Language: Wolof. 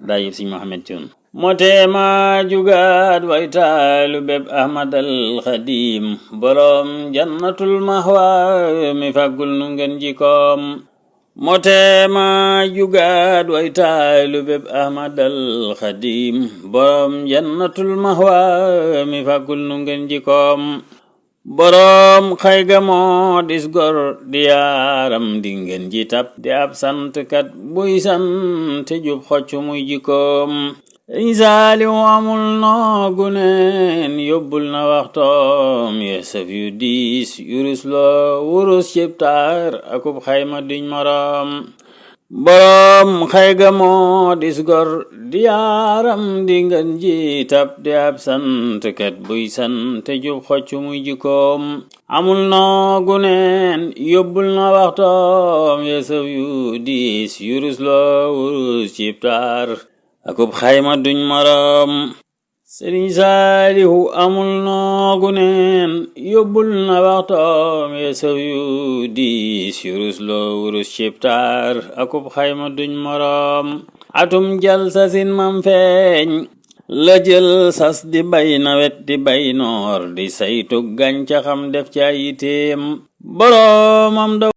daayib Sëriñ Mohamed Thioune moo teema jugaat way taalu bépp ahmadal xadim borom jannatul mahwa mi fàggul nu ngeen jikoom moo teema jugaat way taalu bépp ahmadal xadim borom jannatul mahwa mi fàggul nu ngeen jikoom borom xayga moo dis gor di yaaram di ngeen ji tab di ab santkat buy sant jub xocc muy jikoom Saliou amul noogu neen yóbbul na waxtoom yesef yu diis yurus loo wurus cibtaar akub xayma duñ morom borom xayga moo dis gor di yaaram di ngeen ji tab di ab santkat buy sant jub xocc muy jikoom amul noogu neen yóbbul na waxtoom yesef yu diis yurus loo wurus cibtaar akub xayma duñ morom Serigne Saliou amul noogu neen yóbbul na waxtoom yeesaw yu diis yurus loo wurus cibtaar akub xayma duñ morom atum jal sasin mam feeñ la jël sas di bay nawet di bay noor di saytu gàncaxam def ca yiteem boromam